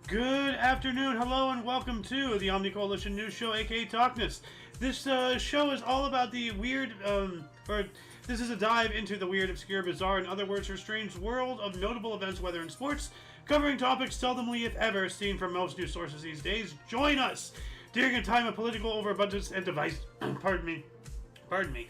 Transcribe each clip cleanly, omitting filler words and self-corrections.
Good afternoon, hello, and welcome to the Omni Coalition News Show, aka TOCNS. This show is all about the weird, this is a dive into the weird, obscure, bizarre, in other words, or strange world of notable events, weather, and sports, covering topics seldomly, if ever, seen from most news sources these days. Join us during a time of political overabundance and pardon me.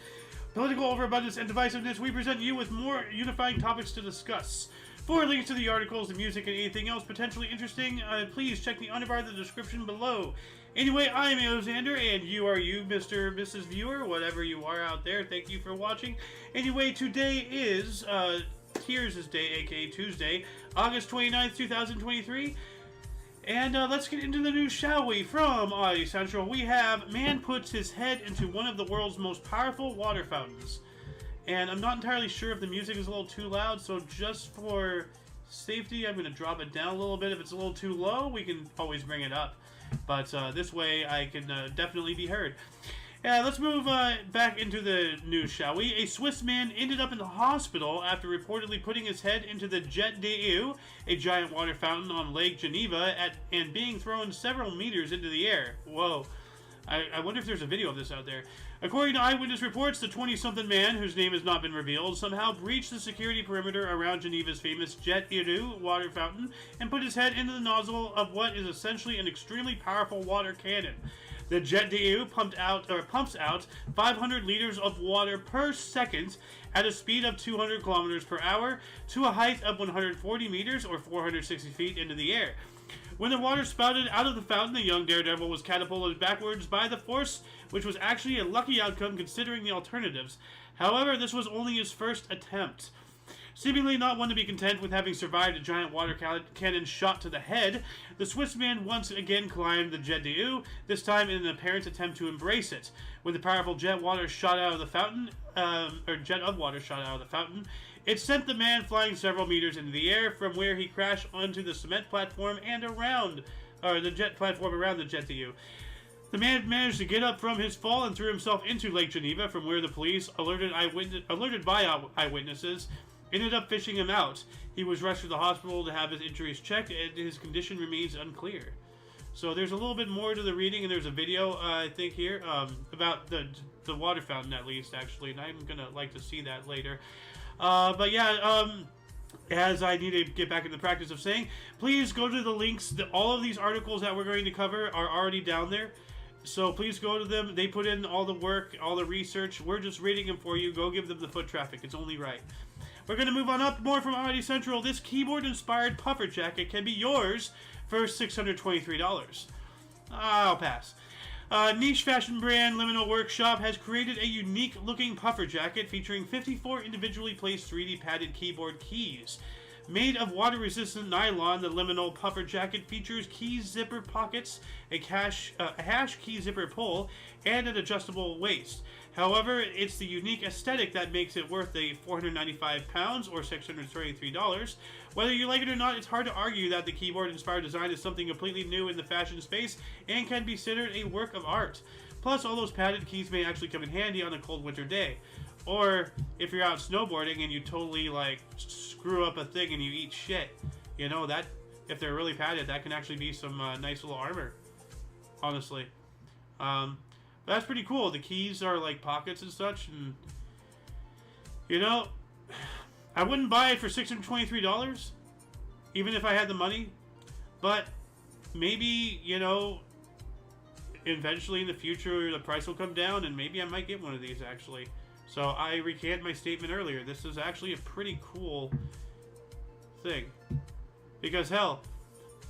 Political overabundance and divisiveness, we present you with more unifying topics to discuss. For links to the articles, the music, and anything else potentially interesting, please check the underbar of the description below. Anyway, I'm Alexander, and you are you, Mr. or Mrs. Viewer, whatever you are out there. Thank you for watching. Anyway, today is, Tears is Day, aka Tuesday, August 29th, 2023. And let's get into the news, shall we? From Audio Central, we have man puts his head into one of the world's most powerful water fountains. And I'm not entirely sure if the music is a little too loud, so just for safety, I'm going to drop it down a little bit. If it's a little too low, we can always bring it up. But this way, I can definitely be heard. Let's move back into the news, shall we? A Swiss man ended up in the hospital after reportedly putting his head into the Jet d'Eau, a giant water fountain on Lake Geneva, and being thrown several meters into the air. Whoa. I wonder if there's a video of this out there. According to eyewitness reports, the 20-something man, whose name has not been revealed, somehow breached the security perimeter around Geneva's famous Jet d'Eau water fountain and put his head into the nozzle of what is essentially an extremely powerful water cannon. The Jet d'Eau pumps out 500 liters of water per second at a speed of 200 kilometers per hour to a height of 140 meters or 460 feet into the air. When the water spouted out of the fountain, the young daredevil was catapulted backwards by the force, which was actually a lucky outcome considering the alternatives. However, this was only his first attempt. Seemingly not one to be content with having survived a giant water cannon shot to the head, the Swiss man once again climbed the Jet d'Eau, this time in an apparent attempt to embrace it. When the powerful jet of water shot out of the fountain, it sent the man flying several meters into the air, from where he crashed onto the cement platform and the jet platform around the Jet d'Eau. The man managed to get up from his fall and threw himself into Lake Geneva, from where the police, alerted by eyewitnesses, ended up fishing him out. He was rushed to the hospital to have his injuries checked, and his condition remains unclear. So there's a little bit more to the reading, and there's a video, I think, here, about the water fountain, at least, actually, and I'm gonna like to see that later. But yeah, as I need to get back in the practice of saying, please go to the links. All of these articles that we're going to cover are already down there. So please go to them. They put in all the work, all the research. We're just reading them for you. Go give them the foot traffic. It's only right. We're going to move on up. More from Audio Central. This keyboard-inspired puffer jacket can be yours for $623. I'll pass. Niche fashion brand Liminal Workshop has created a unique-looking puffer jacket featuring 54 individually placed 3D padded keyboard keys. Made of water-resistant nylon, the Liminal puffer jacket features key zipper pockets, a hash key zipper pull, and an adjustable waist. However, it's the unique aesthetic that makes it worth the £495 or $633. Whether you like it or not, it's hard to argue that the keyboard-inspired design is something completely new in the fashion space and can be considered a work of art. Plus, all those padded keys may actually come in handy on a cold winter day. Or if you're out snowboarding and you totally screw up a thing and you eat shit, you know, that if they're really padded, that can actually be some nice little armor, honestly. But that's pretty cool. The keys are like pockets and such, and you know, I wouldn't buy it for $623 even if I had the money, but maybe, you know, eventually in the future the price will come down and maybe I might get one of these actually. So I recant my statement earlier. This is actually a pretty cool thing. Because hell,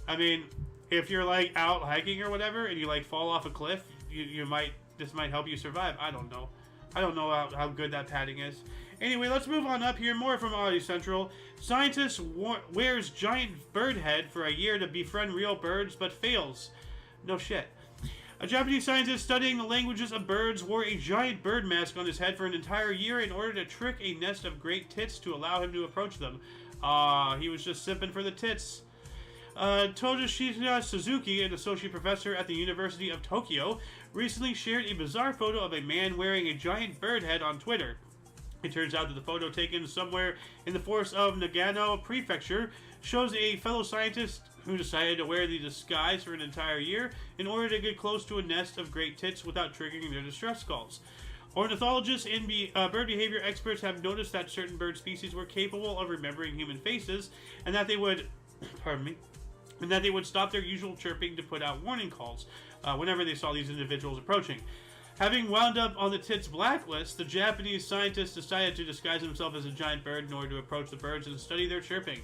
I mean, if you're like out hiking or whatever and you like fall off a cliff, this might help you survive. I don't know. I don't know how good that padding is. Anyway, let's move on up here. More from Audio Central. Scientist wears giant bird head for a year to befriend real birds, but fails. No shit. A Japanese scientist studying the languages of birds wore a giant bird mask on his head for an entire year in order to trick a nest of great tits to allow him to approach them. He was just simping for the tits. Toshishita Suzuki, an associate professor at the University of Tokyo, recently shared a bizarre photo of a man wearing a giant bird head on Twitter. It turns out that the photo taken somewhere in the forest of Nagano Prefecture shows a fellow scientist who decided to wear the disguise for an entire year in order to get close to a nest of great tits without triggering their distress calls. Ornithologists and bird behavior experts have noticed that certain bird species were capable of remembering human faces, and that they would, and that they would stop their usual chirping to put out warning calls whenever they saw these individuals approaching. Having wound up on the tits blacklist, the Japanese scientist decided to disguise himself as a giant bird in order to approach the birds and study their chirping.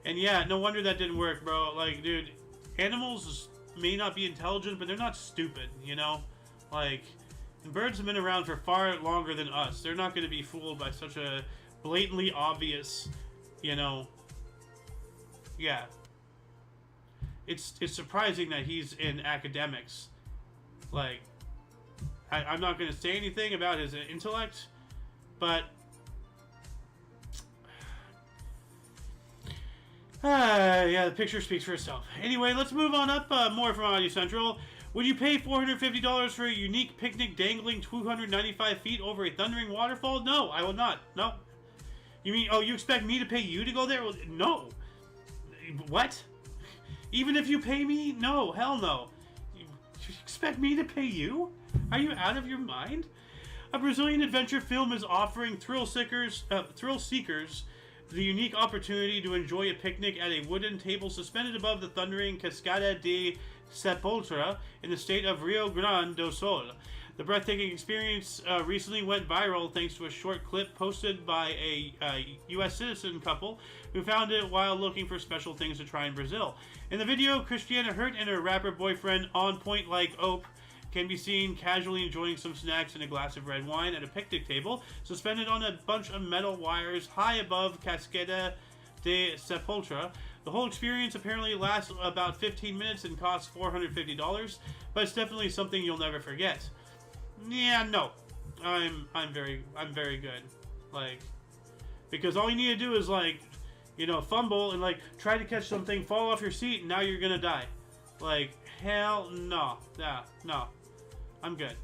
And yeah, no wonder that didn't work, bro. Like, dude, animals may not be intelligent, but they're not stupid, you know? Like, and birds have been around for far longer than us. They're not going to be fooled by such a blatantly obvious, you know... Yeah. It's surprising that he's in academics. Like... I'm not going to say anything about his intellect, but yeah, the picture speaks for itself. Anyway, let's move on up more from Audio Central. Would you pay $450 for a unique picnic dangling 295 feet over a thundering waterfall? No, I will not. No. You mean, oh, you expect me to pay you to go there? Well, no. What? Even if you pay me? No, hell no. You expect me to pay you? Are you out of your mind? A Brazilian adventure film is offering thrill seekers the unique opportunity to enjoy a picnic at a wooden table suspended above the thundering Cascada de Sepultura in the state of Rio Grande do Sul. The breathtaking experience recently went viral thanks to a short clip posted by a U.S. citizen couple who found it while looking for special things to try in Brazil. In the video, Christiana Hurt and her rapper boyfriend On Point Like Ope can be seen casually enjoying some snacks and a glass of red wine at a picnic table suspended on a bunch of metal wires high above Cascada de Sepultura. The whole experience apparently lasts about 15 minutes and costs $450, but it's definitely something you'll never forget. Yeah, no. I'm very good. Like, because all you need to do is, like, you know, fumble and, like, try to catch something, fall off your seat, and now you're gonna die. Like, hell no. Yeah, no. I'm good.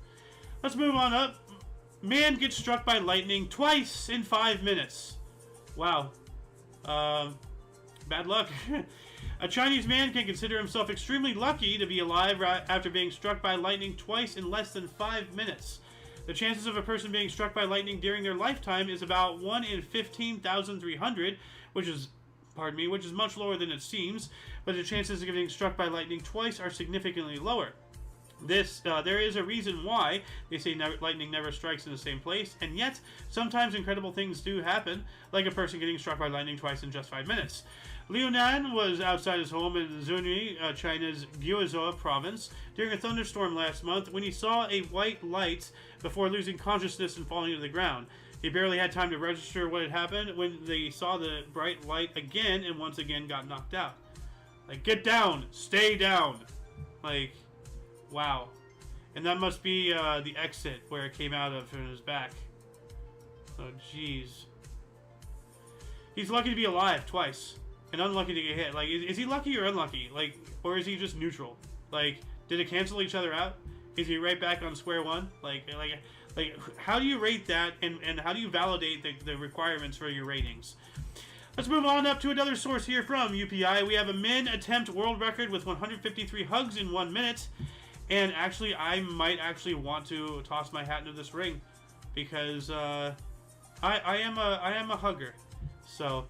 Let's move on up. Man gets struck by lightning twice in 5 minutes. Wow. Bad luck. A Chinese man can consider himself extremely lucky to be alive after being struck by lightning twice in less than 5 minutes. The chances of a person being struck by lightning during their lifetime is about 1 in 15,300, which is much lower than it seems, but the chances of getting struck by lightning twice are significantly lower. There is a reason why they say lightning never strikes in the same place, and yet sometimes incredible things do happen, like a person getting struck by lightning twice in just 5 minutes. Liu Nan was outside his home in Zunyi, China's Guizhou province, during a thunderstorm last month when he saw a white light before losing consciousness and falling to the ground. He barely had time to register what had happened when they saw the bright light again and once again got knocked out. Like, get down! Stay down! Like, wow. And that must be the exit where it came out of in his back. Oh, jeez. He's lucky to be alive twice. And unlucky to get hit. Like, is he lucky or unlucky? Like, or is he just neutral? Like, did it cancel each other out? Is he right back on square one? Like, how do you rate that, and how do you validate the requirements for your ratings? Let's move on up to another source here from UPI. We have a men attempt world record with 153 hugs in 1 minute. And actually, I might actually want to toss my hat into this ring. Because, I am a hugger. So...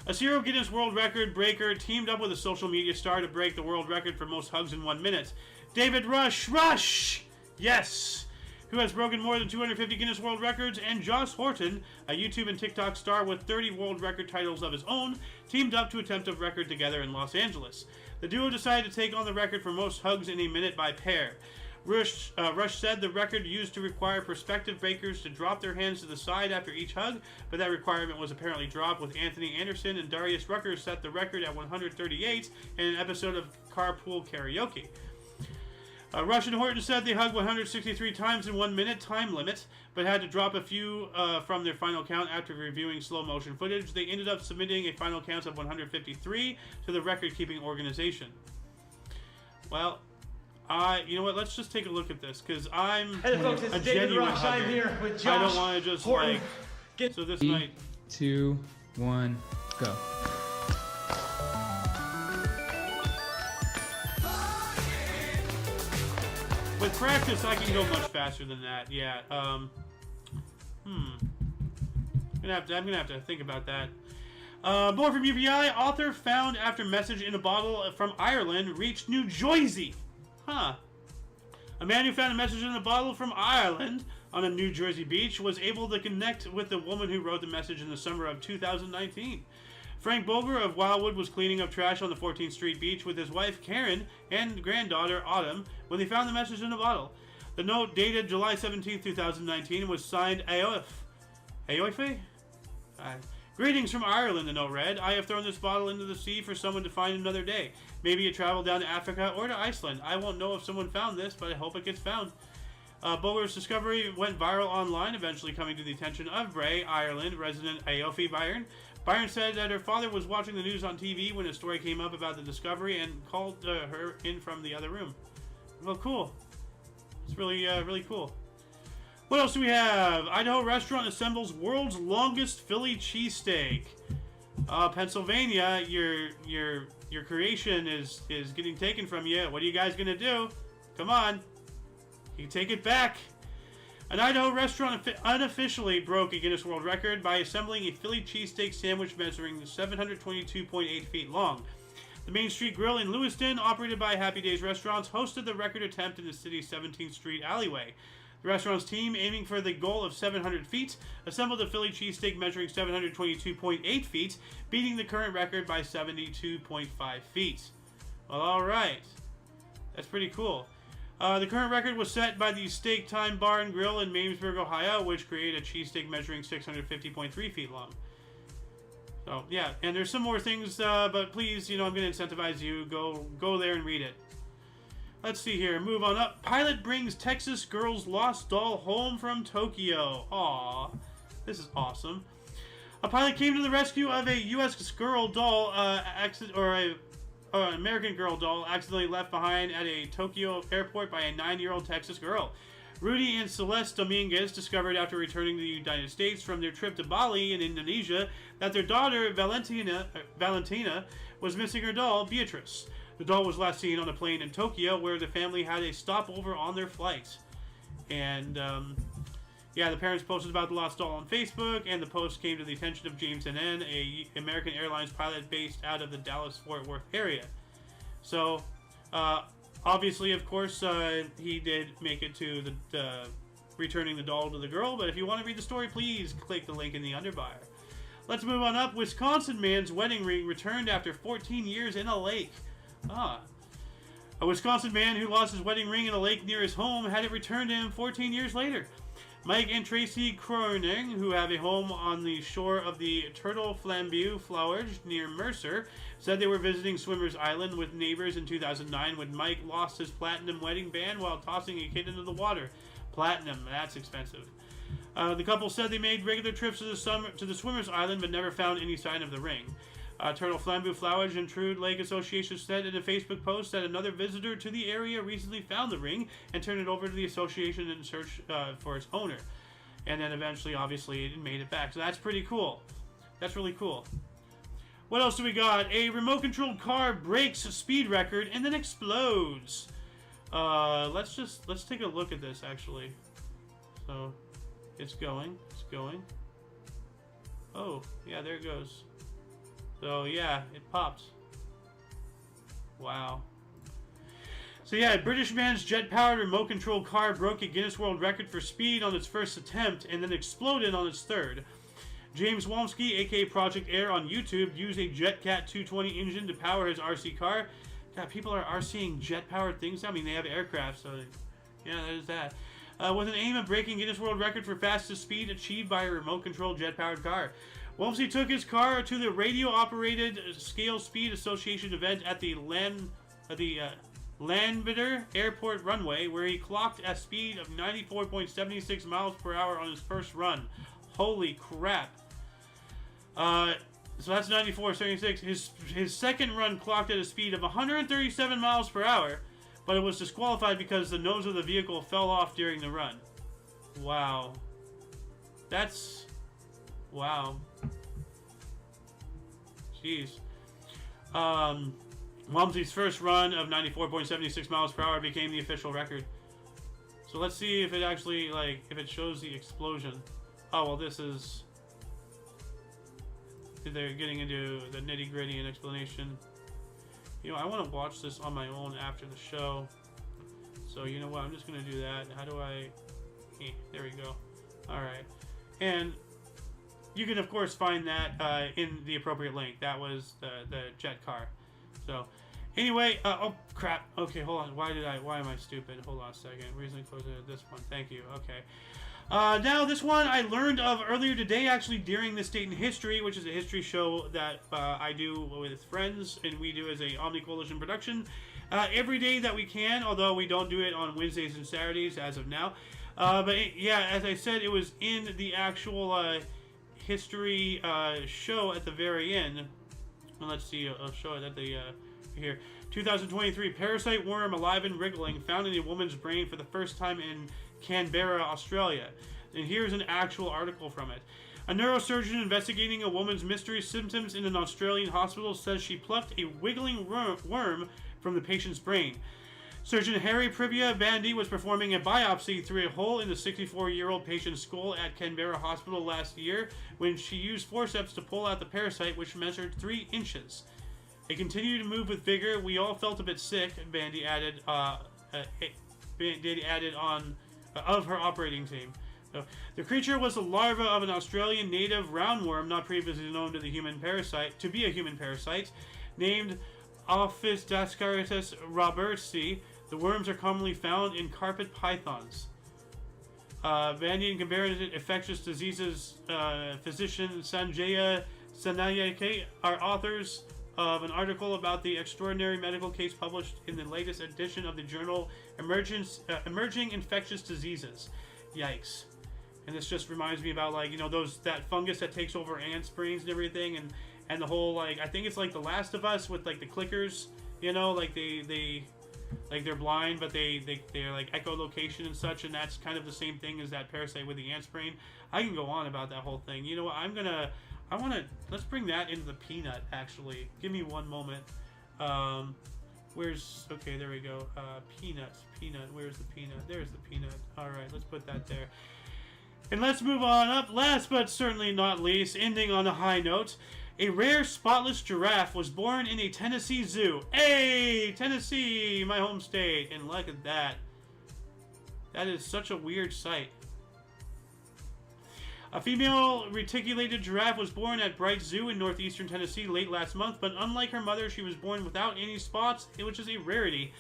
A serial Guinness World Record breaker teamed up with a social media star to break the world record for most hugs in 1 minute. David Rush! Yes! Who has broken more than 250 Guinness World Records, and Josh Horton, a YouTube and TikTok star with 30 world record titles of his own, teamed up to attempt a record together in Los Angeles. The duo decided to take on the record for most hugs in a minute by pair. Rush said the record used to require prospective breakers to drop their hands to the side after each hug, but that requirement was apparently dropped with Anthony Anderson and Darius Rucker set the record at 138 in an episode of Carpool Karaoke. Rush and Horton said they hugged 163 times in 1 minute time limit, but had to drop a few from their final count after reviewing slow motion footage. They ended up submitting a final count of 153 to the record-keeping organization. Well, You know what? Let's just take a look at this, because I'm Hey folks, it's a David genuine Rockshine hugger. here with Josh. I don't want to just Horton. like. So this 3, night. 2, 1, go. With practice, I can go much faster than that. Yeah. I'm gonna have to think about that. More from UPI. Author found after message in a bottle from Ireland reached New Jersey. Huh. A man who found a message in a bottle from Ireland on a New Jersey beach was able to connect with the woman who wrote the message in the summer of 2019. Frank Boger of Wildwood was cleaning up trash on the 14th Street beach with his wife Karen and granddaughter Autumn when they found the message in a bottle. The note, dated July 17, 2019, was signed Aoife? Greetings from Ireland, the note read. I have thrown this bottle into the sea for someone to find another day. Maybe it traveled down to Africa or to Iceland. I won't know if someone found this, but I hope it gets found. Boger's discovery went viral online, eventually coming to the attention of Bray, Ireland resident Aoife Byron. Byron said that her father was watching the news on TV when a story came up about the discovery and called her in from the other room. Well, cool. It's really, really cool. What else do we have? Idaho restaurant assembles world's longest Philly cheesesteak. Pennsylvania, your creation is getting taken from you. What are you guys gonna do? Come on, you can take it back. An Idaho restaurant unofficially broke a Guinness World Record by assembling a Philly cheesesteak sandwich measuring 722.8 feet long. The Main Street Grill in Lewiston, operated by Happy Days Restaurants, hosted the record attempt in the city's 17th Street alleyway. The restaurant's team, aiming for the goal of 700 feet, assembled a Philly cheesesteak measuring 722.8 feet, beating the current record by 72.5 feet. Well, alright. That's pretty cool. The current record was set by the Steak Time Bar and Grill in Mamesburg, Ohio, which created a cheesesteak measuring 650.3 feet long. So, yeah, and there's some more things, but please, I'm going to incentivize you. Go there and read it. Let's see here. Move on up. Pilot brings Texas girl's lost doll home from Tokyo. Aww. This is awesome. A pilot came to the rescue of a U.S. girl doll, an American girl doll accidentally left behind at a Tokyo airport by a 9-year-old Texas girl. Rudy and Celeste Dominguez discovered after returning to the United States from their trip to Bali in Indonesia that their daughter, Valentina, was missing her doll, Beatrice. The doll was last seen on a plane in Tokyo where the family had a stopover on their flight. And, the parents posted about the lost doll on Facebook, and the post came to the attention of James N., a American Airlines pilot based out of the Dallas-Fort Worth area. So, obviously, of course, he did make it to the returning the doll to the girl, but if you want to read the story, please click the link in the underbar. Let's move on up. Wisconsin man's wedding ring returned after 14 years in a lake. A Wisconsin man who lost his wedding ring in a lake near his home had it returned to him 14 years later. Mike and Tracy Croning, who have a home on the shore of the Turtle Flambeau Flowage near Mercer, said they were visiting Swimmers Island with neighbors in 2009 when Mike lost his platinum wedding band while tossing a kid into the water. Platinum, that's expensive. The couple said they made regular trips to the Swimmers Island but never found any sign of the ring. Turtle Flambeau Flowage and Trude Lake Association said in a Facebook post that another visitor to the area recently found the ring and turned it over to the association in search for its owner. And then eventually, obviously, it made it back. So that's pretty cool. That's really cool. What else do we got? A remote-controlled car breaks a speed record and then explodes. Let's take a look at this, actually. So, it's going. Oh, yeah, there it goes. So, yeah, it popped. Wow. So, yeah, a British man's jet-powered remote-controlled car broke a Guinness World Record for speed on its first attempt and then exploded on its third. James Womsky, aka Project Air on YouTube, used a JetCat 220 engine to power his RC car. God, people are RCing jet-powered things. I mean, they have aircraft, so, yeah, that is that. With an aim of breaking Guinness World Record for fastest speed achieved by a remote-controlled jet-powered car. Womsey took his car to the radio-operated Scale Speed Association event at the Landvetter Airport runway, where he clocked a speed of 94.76 miles per hour on his first run. Holy crap. So that's 94.76. His second run clocked at a speed of 137 miles per hour, but it was disqualified because the nose of the vehicle fell off during the run. Wow. That's... Wow. Jeez. Walmsley's first run of 94.76 miles per hour became the official record. So let's see if it actually, like, if it shows the explosion. Oh, well, this is... They're getting into the nitty-gritty and explanation. You know, I want to watch this on my own after the show. So, you know what? I'm just going to do that. How do I... there we go. Alright. And you can, of course, find that in the appropriate link. That was the jet car. So, anyway, oh, crap. Okay, hold on. Why am I stupid? Hold on a second. Reason closer to this one. Thank you. Okay. Now, this one I learned of earlier today, actually, during This Date in History, which is a history show that I do with friends, and we do as a Omni Coalition production every day that we can, although we don't do it on Wednesdays and Saturdays as of now. Yeah, as I said, it was in the actual history show at the very end. Well, let's see, I'll show it at the here. 2023, parasite worm alive and wriggling found in a woman's brain for the first time in Canberra, Australia. And here's an actual article from it. A neurosurgeon investigating a woman's mystery symptoms in an Australian hospital says she plucked a wiggling worm from the patient's brain. Surgeon Harry Privia Bandy was performing a biopsy through a hole in the 64-year-old patient's skull at Canberra Hospital last year when she used forceps to pull out the parasite, which measured 3 inches. It continued to move with vigor. We all felt a bit sick, Bandy added. Bandy added on of her operating team. So, the creature was the larva of an Australian native roundworm, not previously known to be a human parasite, named Ophidioscaris robertsi. The worms are commonly found in carpet pythons. Bandy and comparative infectious diseases physician Sanjaya Sanayake are authors of an article about the extraordinary medical case published in the latest edition of the journal Emerging Infectious Diseases. Yikes. And this just reminds me about, like, you know, that fungus that takes over ants' brains and everything, and the whole, like, I think it's like The Last of Us with, like, the clickers, you know, like they're blind, but they're like echolocation and such, and that's kind of the same thing as that parasite with the ant's brain. I can go on about that whole thing. You know what, let's bring that into the peanut, actually. Give me one moment. Okay, there we go. Peanut, where's the peanut? There's the peanut. Alright, let's put that there. And let's move on up. Last but certainly not least, ending on a high note, a rare spotless giraffe was born in a Tennessee zoo. Hey, Tennessee, my home state. And look at that. That is such a weird sight. A female reticulated giraffe was born at Bright Zoo in northeastern Tennessee late last month, but unlike her mother, she was born without any spots, which is a rarity.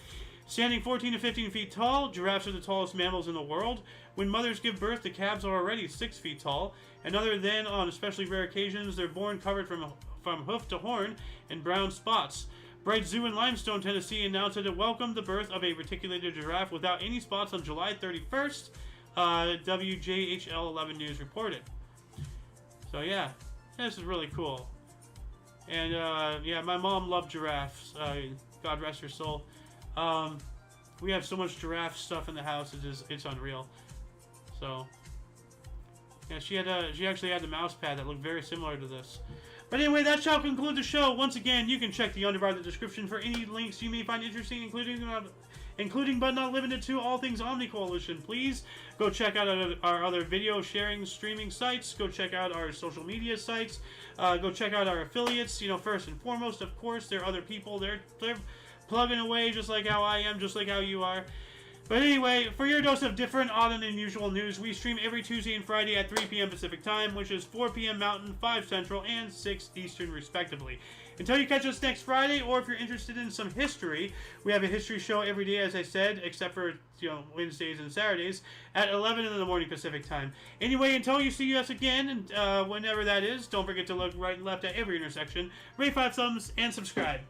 Standing 14 to 15 feet tall, giraffes are the tallest mammals in the world. When mothers give birth, the calves are already 6 feet tall, and other than on especially rare occasions, they're born covered from hoof to horn in brown spots. Bright Zoo in Limestone, Tennessee announced that it welcomed the birth of a reticulated giraffe without any spots on July 31st. WJHL 11 News reported. So yeah, this is really cool. And yeah, my mom loved giraffes. God rest her soul. We have so much giraffe stuff in the house. It's unreal. So yeah, she actually had the mouse pad that looked very similar to this. But anyway, that shall conclude the show. Once again, you can check the underbar in the description for any links you may find interesting, including but not limited to all things Omni Coalition. Please go check out our other video sharing, streaming sites. Go check out our social media sites. Go check out our affiliates. You know, first and foremost, of course, there are other people. They're plugging away just like how I am, just like how you are. But anyway, for your dose of different, odd, and unusual news, we stream every Tuesday and Friday at 3 p.m. Pacific Time, which is 4 p.m. Mountain, 5 Central, and 6 Eastern, respectively. Until you catch us next Friday, or if you're interested in some history, we have a history show every day, as I said, except for, you know, Wednesdays and Saturdays, at 11 in the morning Pacific Time. Anyway, until you see us again, and whenever that is, don't forget to look right and left at every intersection, rate 5 thumbs, and subscribe.